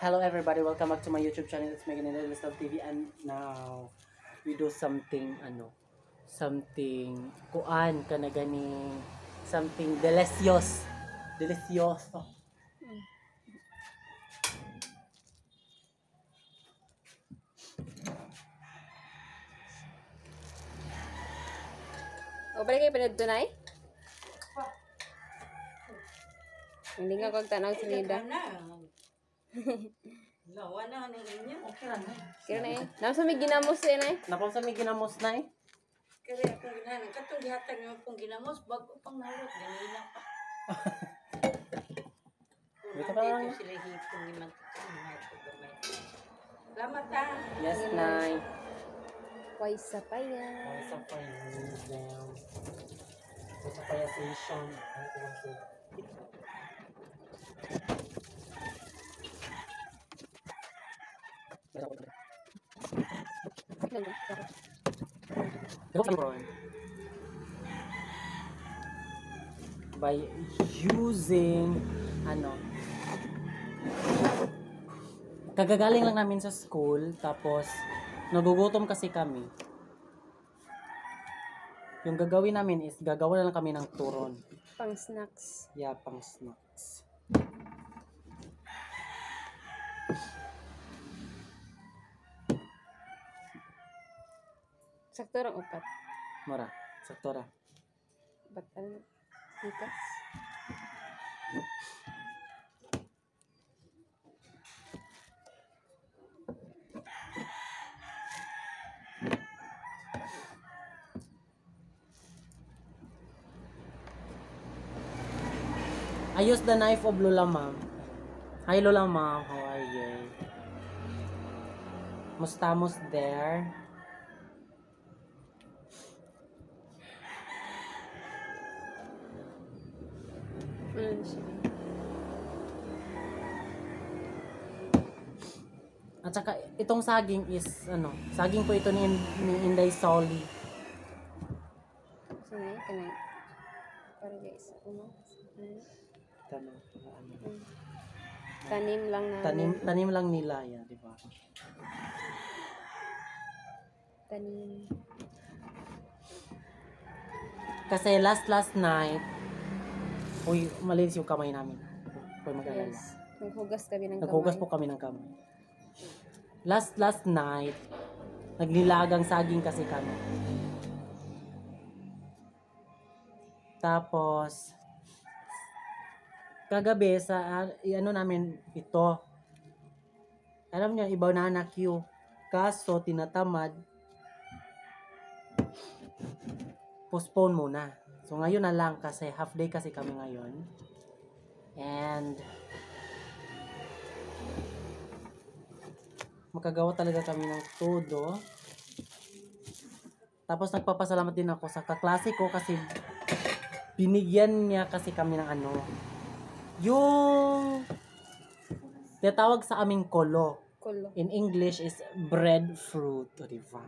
Hello everybody, welcome back to my YouTube channel. It's Megan and List of TV, and now we do something something kuan ka na ganing something delicious. Delicioso. O, balik kayo pinag tunay? Hindi nga kong tanaw si Lida. Lawa na ng inyo. Okay ra na. Kira na eh. Nasa may ginamos eh na eh. Napon sa may ginamos na eh. Kaya akong ginahan. Katong gihatag nga akong ginamos, bago pang nalot. Ganila pa. Dito pa lang. Dito sila hipong ni Mantika. Salamat ha. Yes, Nay. Why sa pa yan? Ay, sa down. Sa paya station. Ay, ito lang siya. By using kagagaling lang namin sa school, tapos nagugutom kasi kami. Yung gagawin namin is gagawa na lang kami ng turon. Pang snacks. Yeah, pang snacks. Sakto lang upat. Mara, sakto ra. Upat ano? Bikas. I use the knife of Lola Mom. Hi Lola Mom, how are you? Mustamos there. Ano siya? At saka itong saging is saging po ito ni Inday Soli. So na kanay. Para guys. Tanim lang namin. Tanim lang nila yan, di ba? Tanim. Kasi last night, uy, malinis yung kamay namin. Huwag mag-alala. Yes. Naghugas kami ng Naghugas po kami ng kamay. Last night, naglilagang saging kasi kami. Tapos, kagabi sa namin ito. Alam niyo, ibaw na anak Q. Kaso, tinatamad. Postpone muna. So, ngayon na lang kasi half day kasi kami ngayon. And makagawa talaga kami ng todo. Tapos nagpapasalamat din ako sa kaklase ko kasi binigyan niya kasi kami ng yung tinatawag sa aming kolo. In English is breadfruit, diba?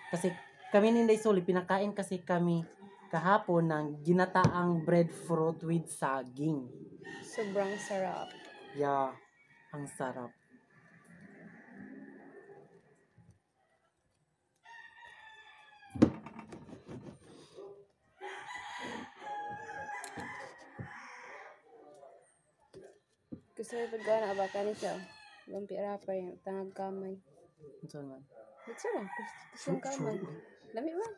Kasi kami ni Inday Soli, pinakain kasi kami kahapon ng ginataang breadfruit with saging. Sobrang sarap. Yeah, ang sarap. Gusto mo ipagawa na abaka ni siya. Lumpia rapper yung tangag kamay. Ito naman. Gusto mo? Gusto yung kamay. Lami man.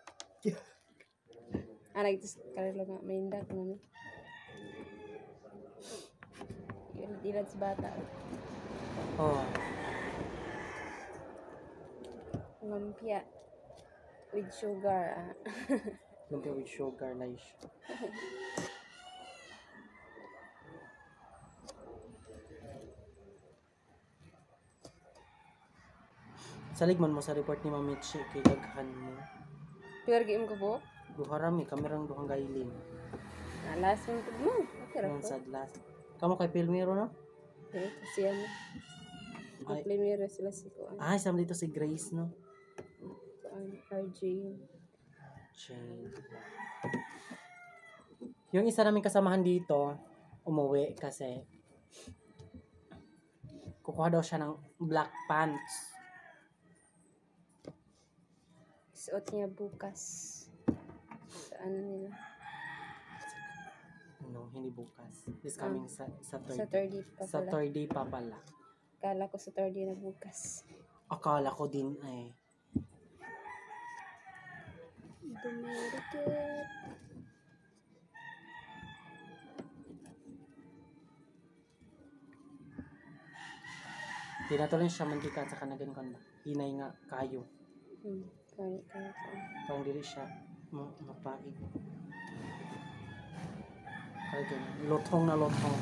Nagtis karilo nga may indak namin. Yun, dilan si bata. Oh. Lumpia with sugar. Lumpia with sugar, nice. Saligman mo sa report ni Mami Chi kay daghan mo. Pilargi ko po? Duharami, kamerang duhang gailin. Last one po mo. Okay ra Yan po. sa last. Kamo kay Pilmiro, no? Okay, kasi yan. Ay. Primero sila si Kuan. Isam dito si Grace, no? RJ. Jane. Yung isa naming kasamahan dito, umuwi kasi kukuha daw siya ng black pants. Suot niya bukas. Sa ano nila? No, hindi bukas. This coming sa Sa third. third day pa Sa pala. third day pa pala. Kala ko sa third day na bukas. Akala ko din eh. Dumirikit. Di na to rin siya mantika at saka na ganun ba. Hinay nga kayo. Kani. Parang dili siya mapaig. Kaya ganun. Lotong na lotong.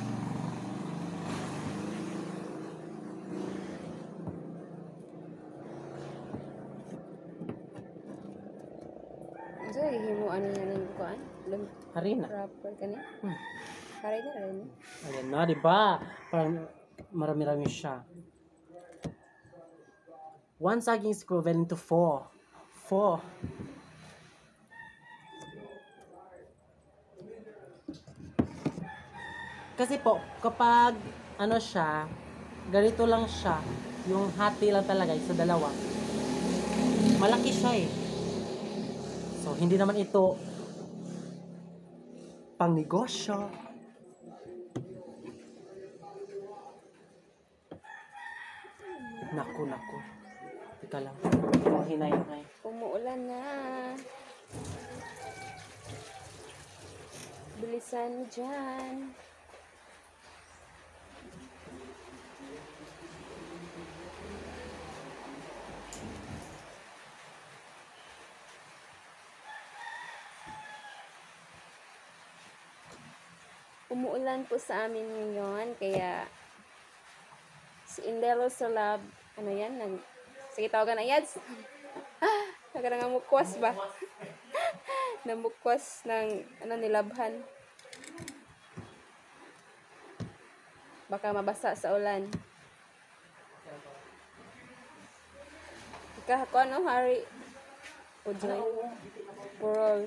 So, hihimuan niya ng kuan? Hari na. Rapper kani? Hmm. Haray na rin. Ayan na, di ba? Parang marami-rami siya. One saging is equivalent to 4. 4. Kasi po, kapag ano siya, ganito lang siya, yung hati lang talaga, sa dalawa. Malaki siya eh. So, hindi naman ito pang negosyo. Naku. Teka lang. Hinay-hinay. Umuulan na. Bilisan mo dyan. Umuulan po sa amin ngayon, kaya si Indelo sa lab, ano yan, sige tawagan na yads. Nagka nga mukwas ba? Namukwas ng, nilabhan. Baka mabasa sa ulan. Ika, ako ano, Hari? Ujoy. Purol.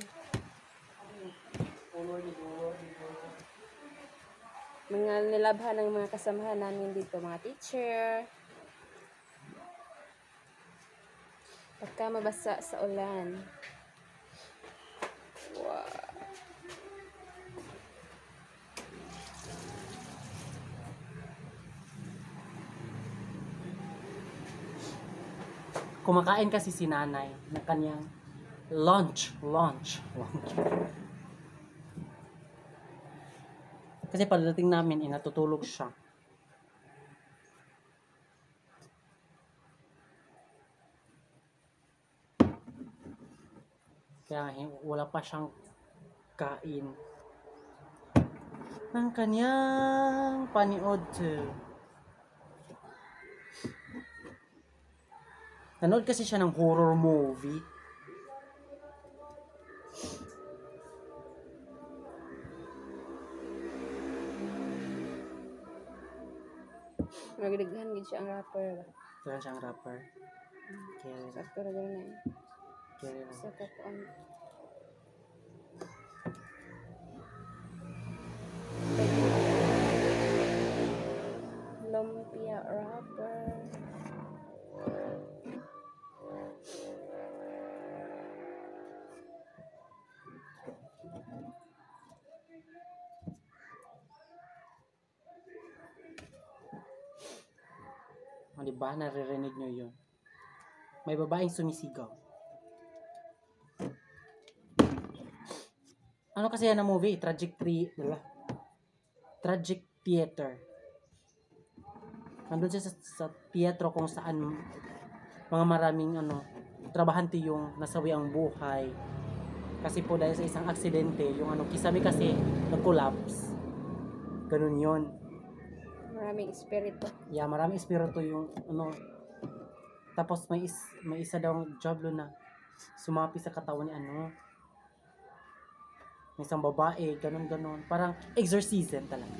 Mga nilabhan ng mga kasamahan namin dito, mga teacher. Pagka mabasa sa ulan. Wow. Kumakain kasi si nanay ng kanyang lunch. Kasi pagdating namin, natutulog siya. Kaya wala pa siyang kain ng kanyang paniod. Nanood kasi siya ng horror movie. Nagdaghan gid siya ang rapper ba? Kaya siyang rapper. Kaya Sakto ra gano'n na eh. kaya Sa kapuan. Lumpia rapper. O, diba? Naririnig nyo yun. May babaeng sumisigaw. Ano kasi yan na movie? Tragic Theater. Nandun siya sa teatro kung saan mga maraming trabahante yung nasawi ang buhay. Kasi po dahil sa isang aksidente, yung kisame kasi nag-collapse. Ganun yun. Maraming espiritu. Yeah, maraming espiritu yung tapos may isa daw jablo na sumapi sa katawan ni may isang babae, ganun. Parang exorcism talaga.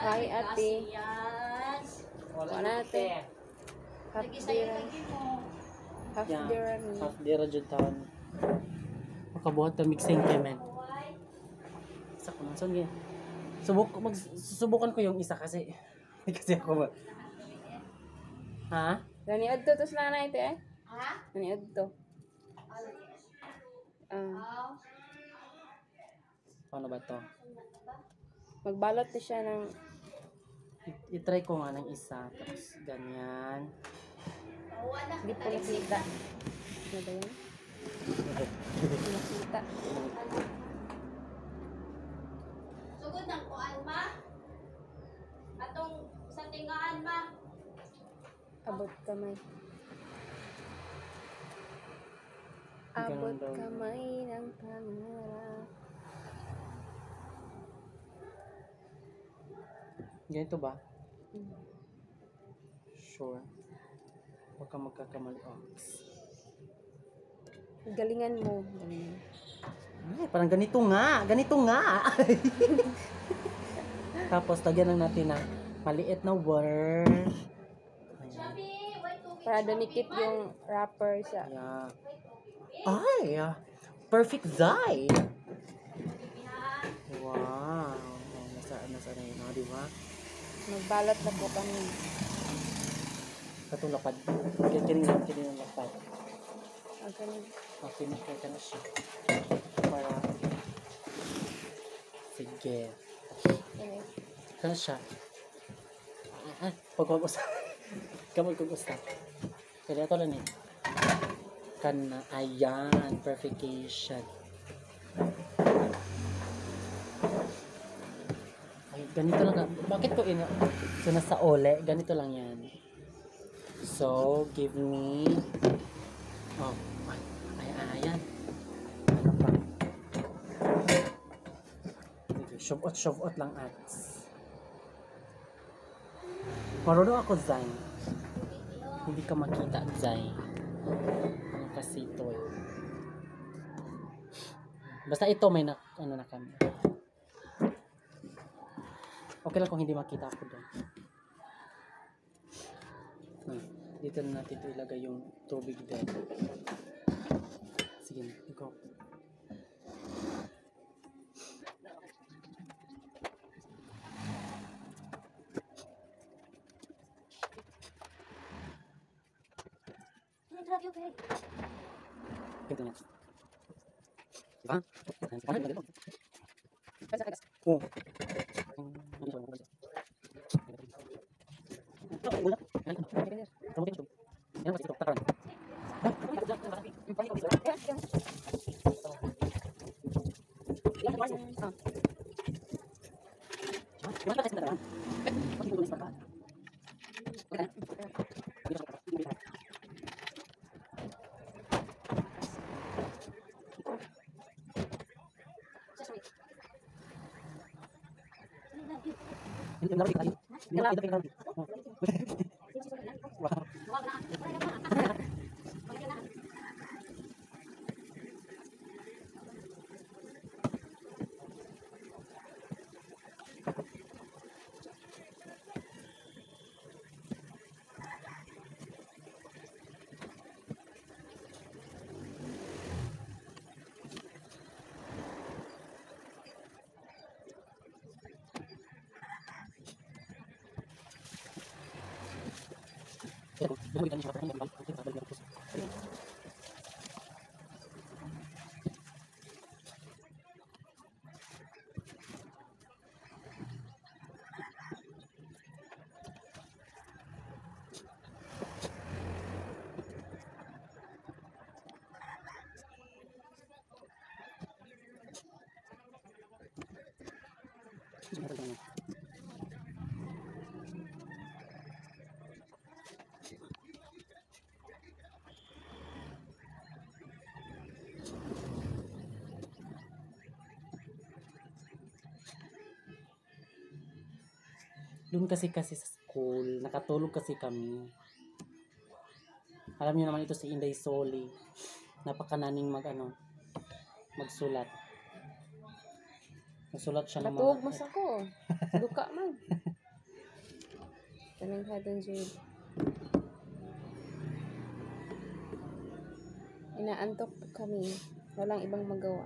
Hi, ate. Yes. Wala ate. Half Lagi sa'yo dira. lagi mo. Half Yeah. dira ni. Half dira jud taon. Makabuhat ta mixing kemen. Isa ko man sige. Subukan ko yung isa kasi kasi ako ba. Ha? Gani adto to sa nanay ate eh. Ha? Gani adto. Paano ba to? Magbalot na siya ng I-try ko nga ng isa. Tapos ganyan. hindi po nakita. Ano ba yan? Hindi nakita. Sugod ng kuan ma. Atong sa tingaan ma. Abot kamay. Ganun Abot daw. kamay ng pangarap. Ganito ba? Sure. Huwag kang magkakamali. Oh. Galingan mo. Galingan. Ay, parang ganito nga. Ganito nga. Tapos, lagyan lang natin ng maliit na word. Ayan. Para dumikit yung wrapper sa Ayan. Ay, perfect zai. Wow. Oh, nasaan na yun, oh, di ba? magbalot na po kami. Katong lapad. Kini ng lapad. Okay. Okay, nakita na siya. Para, sige. Okay. Kano siya? Pag mag-usap. Kamay kong usap. Kaya ito lang eh. Kana, ayan, perfection. Ay, ganito lang. Bakit ko so nasa ole, ganito lang yan. So, give me, oh, ayan. Ano pa? Shove out lang at. Marunong ako, Zay. Hindi ka makita, Zay. Ano kasi ito eh. Basta ito may ano na kami. Okay lang kung hindi makita ako doon. Dito na natin ito ilagay yung tubig din. Sige, go. Ganito na. Diba? Oh. Doon kasi sa school, nakatulog kasi kami. Alam niyo naman ito si Inday Soli. Napakananing magsulat. Nagsulat siya ng Matuog mas ako. Duka man. Kanang hadon jud. Inaantok po kami. Walang ibang magawa.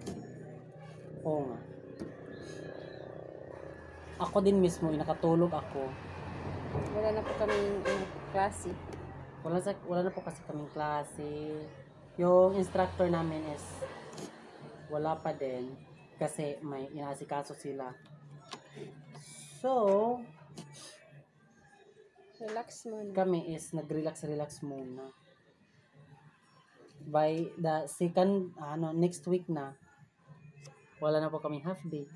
Oo nga. Ako din mismo, nakatulog ako. Wala na po kami klase. Wala na po kasi kaming klase. Yung instructor namin is wala pa din kasi may inaasikaso sila. So, Relax muna. kami is nag-relax muna. By the second, next week na, wala na po kaming half day.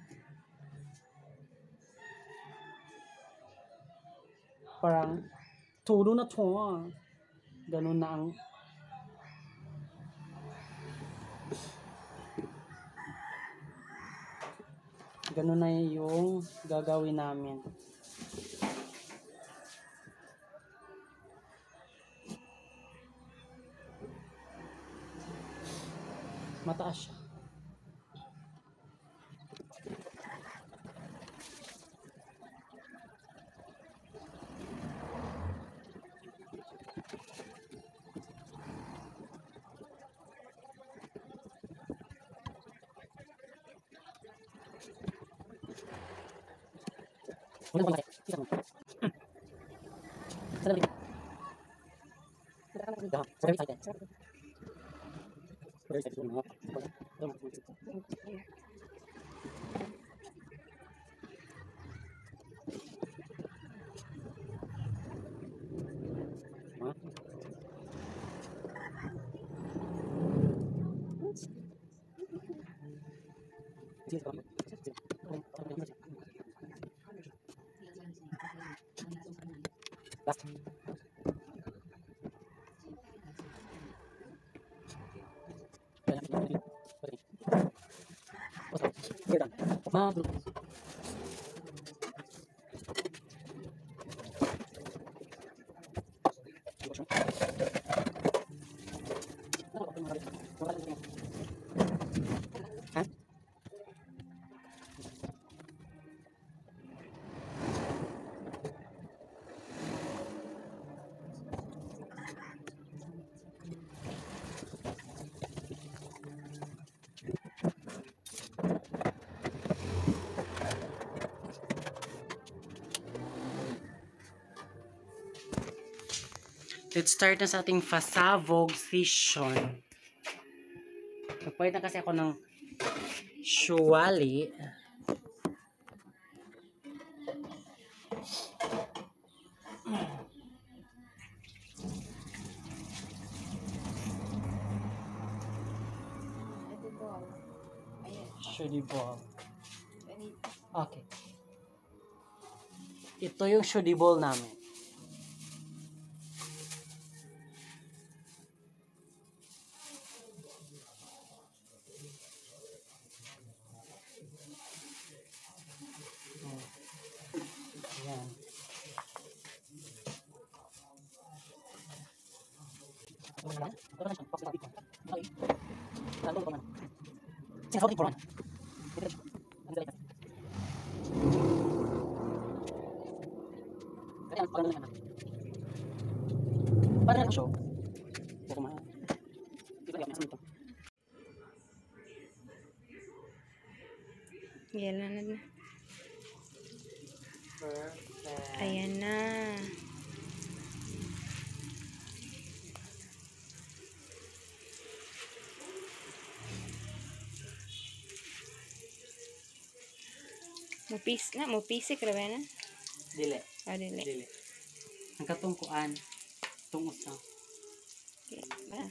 Parang, todo na to. Ganun na ang ganun na yung gagawin namin. Mataas siya. Wala ba kasi? Kita mo. Sana balik. Very excited. Very excited. Last. We're done. Mabruk. Hah? Let's start na sa ating pasabog session. Nagpahit na kasi ako ng shuwali. Ito ball. Ayan. Shudi ball. Okay. Ito yung shudi ball namin. Ayan. Yan na. Perfect. Ayan na. Mupisik ra ba na? Dili. Dili. Dili. Ang katungkuan. Itong usa. Okay. Ba?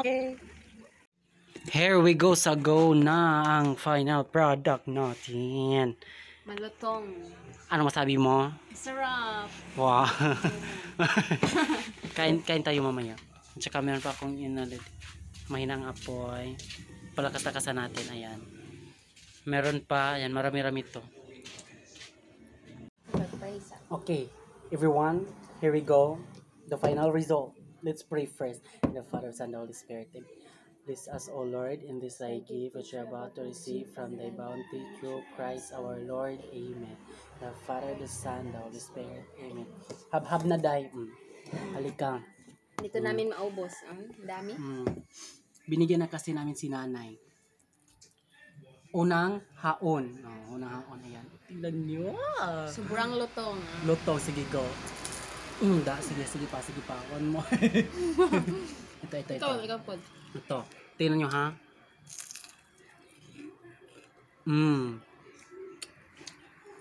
Okay. Here we go sa go na ang final product natin. Malutong. Ano masabi mo? Sarap. Wow. kain tayo mamaya. Tsaka meron pa akong inalit. Mahinang apoy. Palakas-lakasan natin. Ayan. Meron pa. Ayan. Marami-rami ito. Pagpay Raisa. Okay, everyone, here we go. The final result. Let's pray first. In the Father, Son, and the Holy Spirit. Bless us, O Lord, in this thy gift which we are about to receive from thy bounty through Christ our Lord. Amen. The Father, the Son, the Holy Spirit. Amen. Hab-hab na day. Halika. Dito namin maubos. Dami. Binigyan na kasi namin si nanay. Unang haon. Unang haon. Ayan. Tingnan nyo. Sobrang lutong. Lutong. Sige, go. Sige pa. One more. ito. Ikaw po. Ito. Tingnan nyo, ha?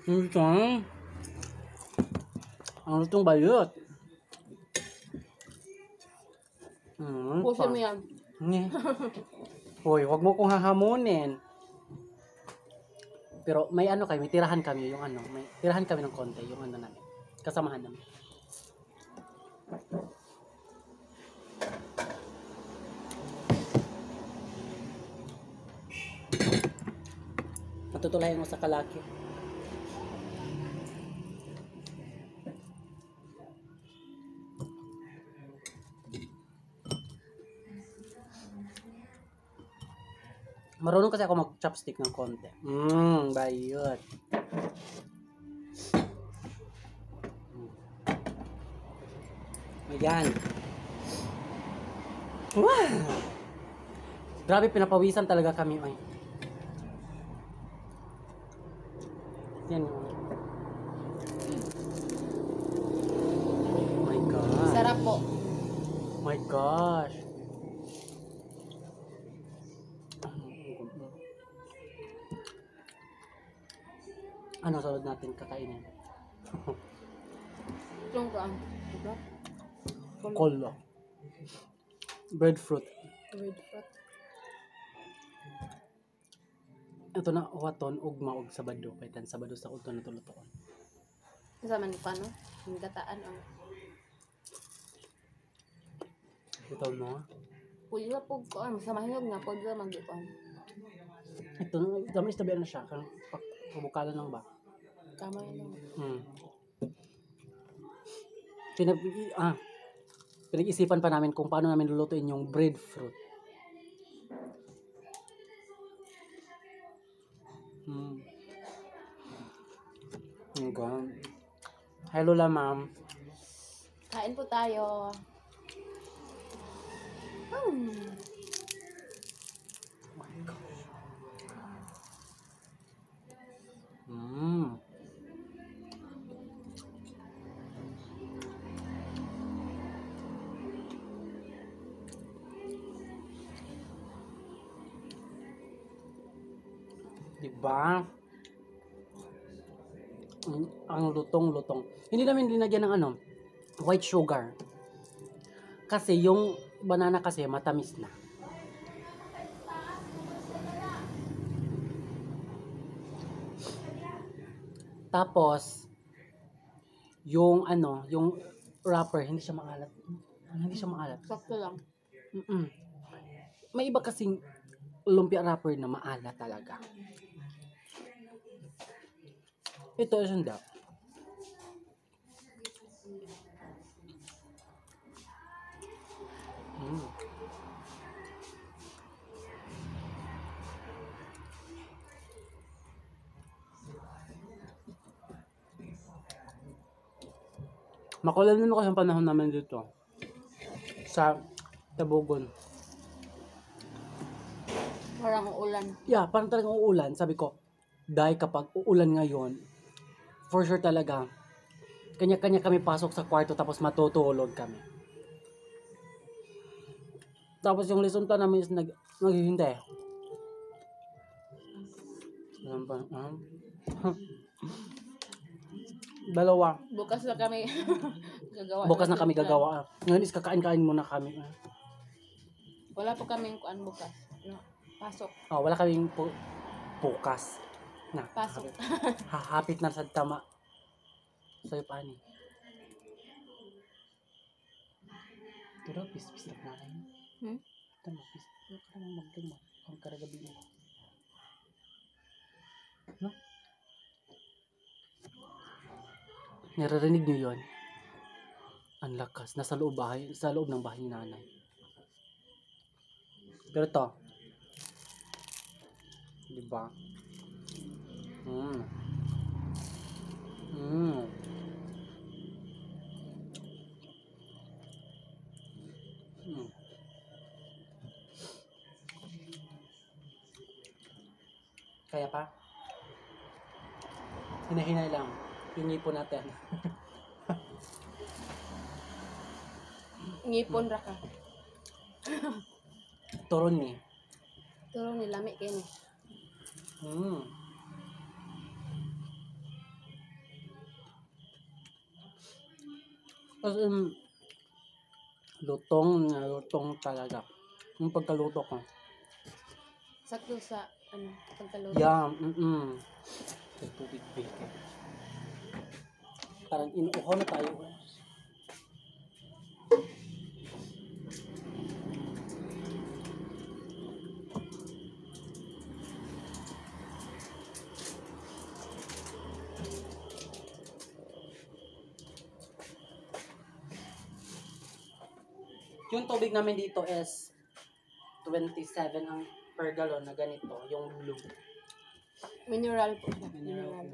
Ito. Ang lutong bayot. Pusin mo yan. Hoy, wag mo kong hahamunin. Pero may may tirahan kami may tirahan kami ng konti, yung namin. Kasamahan namin. Matutulayan mo sa kalaki. Marunong kasi ako mag-chopstick ng konti. Bayot. Ayan. Wow! Grabe, pinapawisan talaga kami. Ay. Yan. Oh my God. Sarap po. Oh my gosh. Ano sunod natin kakainin? Itong kaan. Diba? Kolo. Breadfruit. Red fruit. Ito na waton ugma og Sabado. Paitan Sabado sa udto na tulutoon. Kasama ni Pano. Yung gataan. Ito no. Pwede na po ko. Masama hinog na. Pwede na mag-ipon. Ito na dami istabi na siya kan pabukalan lang ba? Tama yun lang. Pinag-isipan pa namin kung paano namin lulutuin yung breadfruit. Hello la ma'am. Kain po tayo. Diba? Ang lutong-lutong. Hindi namin linagyan ng white sugar. Kasi yung banana kasi matamis na. Tapos yung yung wrapper hindi siya maalat. Sakto lang. May iba kasing lumpia wrapper na maalat talaga. Ito isanda. Makulan din kasi ang panahon namin dito sa Tabogon. Parang uulan. Yeah, parang talagang uulan. Sabi ko, dahil kapag uulan ngayon, for sure talaga, kanya-kanya kami pasok sa kwarto tapos matutulog kami. Tapos yung lesson plan namin is naghihintay. Dalawa. Bukas na kami gagawa. Bukas na kami gagawa. Ngayon is kakain-kain muna kami. Wala po kaming kuan bukas. No, pasok. Wala kaming bukas. Na, Pasok. hapit na sa tama. Sa'yo pa ni. Pero pis-pis lang na kayo. Tama, pis. Ano ka naman magduma? Ang karagabi mo. No? Naririnig niyo yun? Ang lakas. Nasa loob ng bahay ni nanay. Pero to. Diba? Mm. Mm. Mm. Kaya pa? Hinahinay lang. Hingi po natin. Ngipon ra ka. Turon ni. Turong nilami kayo ni. Mm. As in, lutong talaga. Yung pagkaluto ko. Sakto sa, pagkaluto. Yeah, tubig bacon. Parang inuuhaw na tayo. Yung tubig namin dito is 27 ang per gallon na ganito, yung blue. Mineral po siya. Mineral.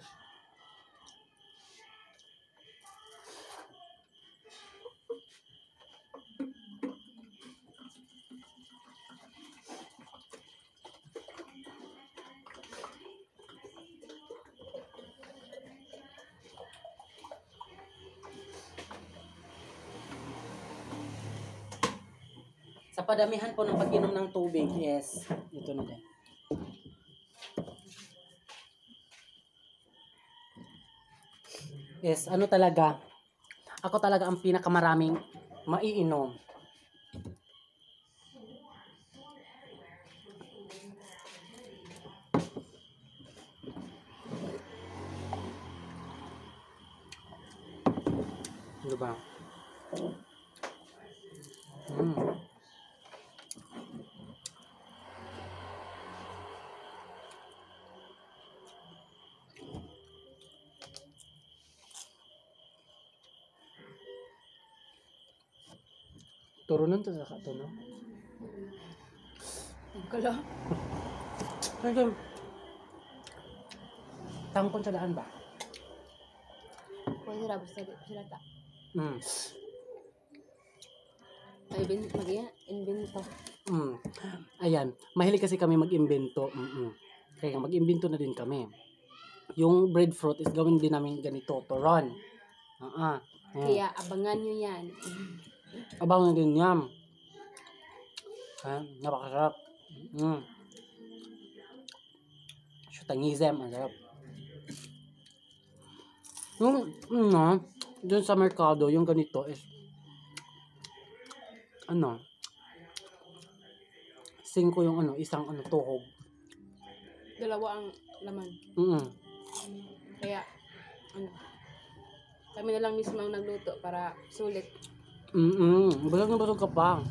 Sa padamihan po ng pag-inom ng tubig is ito na din. Is ano talaga, ako talaga ang pinakamaraming maiinom. Diba? Turunan to sa kato, no? Kala. Ano tangkon sa daan ba? Pwede ra basta di sila ta. Ay mag-invento. Ayan, mahilig kasi kami mag-imbento. Kaya mag-imbento na din kami. Yung breadfruit is gawin din namin ganito, turon. Kaya abangan nyo yan. Abangan din yan. Napakasarap. Shutangizem, ang sarap. Yung, dun sa merkado, yung ganito is, 5 yung isang tuhog. 2 ang laman. Kaya, kami na lang mismo ang nagluto para sulit. Busog na busog ka pa.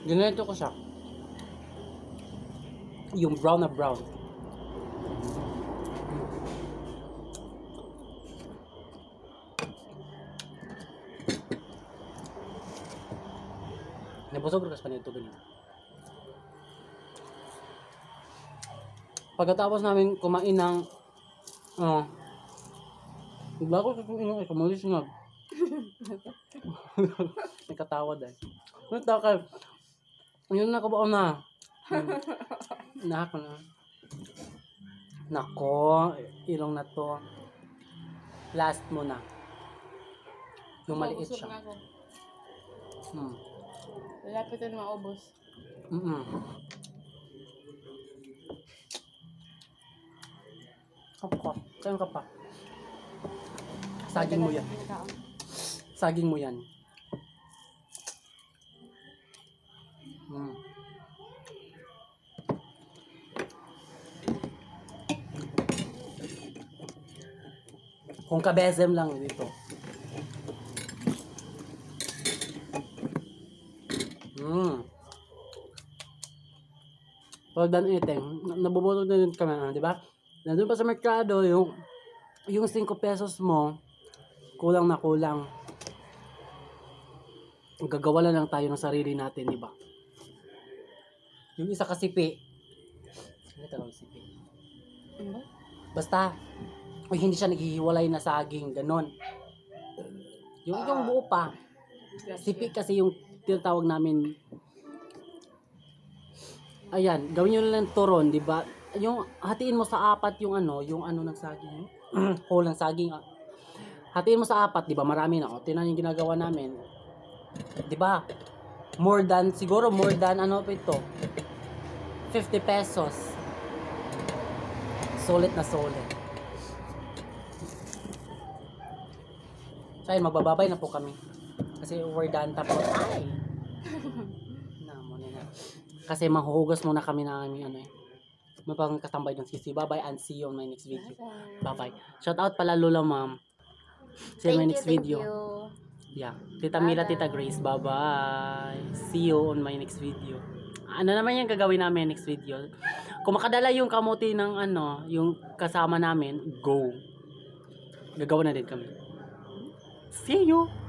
Ganito ko siya. Yung brown na brown. Nabusog rin pa nito ganito. Pagkatapos namin kumain ng bago sa kumain ng kumalis nga. Nakatawa dahil. Nagtaka. Yun na kabaon na. Nako na. Nako, ilong na to. Last mo na. Yung maliit siya. Lapit na maubos. Kapka. Saan ka pa? Saging mo yan. Saging mo yan. Kung kabezem lang dito. well done eating. Nabubulog na din kami, di ba? Nandun pa sa merkado, yung 5 pesos mo, kulang na kulang. Gagawa lang tayo ng sarili natin, di ba? Yung isa kasi ano tawag sipi? Basta, hindi siya naghihiwalay na saging, ganon. Yung buo pa. Sipi kasi yung tinatawag namin. Ayan, gawin nyo lang turon, di ba? Yung hatiin mo sa 4 yung ano ng saging. Whole ng saging. Hatiin mo sa 4, di ba? Marami na. O, tinan yung ginagawa namin. Di ba? Siguro more than ano pa ito? 50 pesos. Solid na solid. So, ayun, magbababay na po kami. Kasi we're done tapos. Ay! Kasi mahuhugas muna kami na aming mapang katambay ng sisi. Bye-bye and see you on my next video. Bye-bye. Shout out pala Lola Ma'am. See you on my next video. Yeah. Tita Mila, Tita Grace. Bye-bye. See you on my next video. Ano naman yung gagawin namin next video? Kung makadala yung kamuti ng yung kasama namin, go. Gagawa na din kami. See you!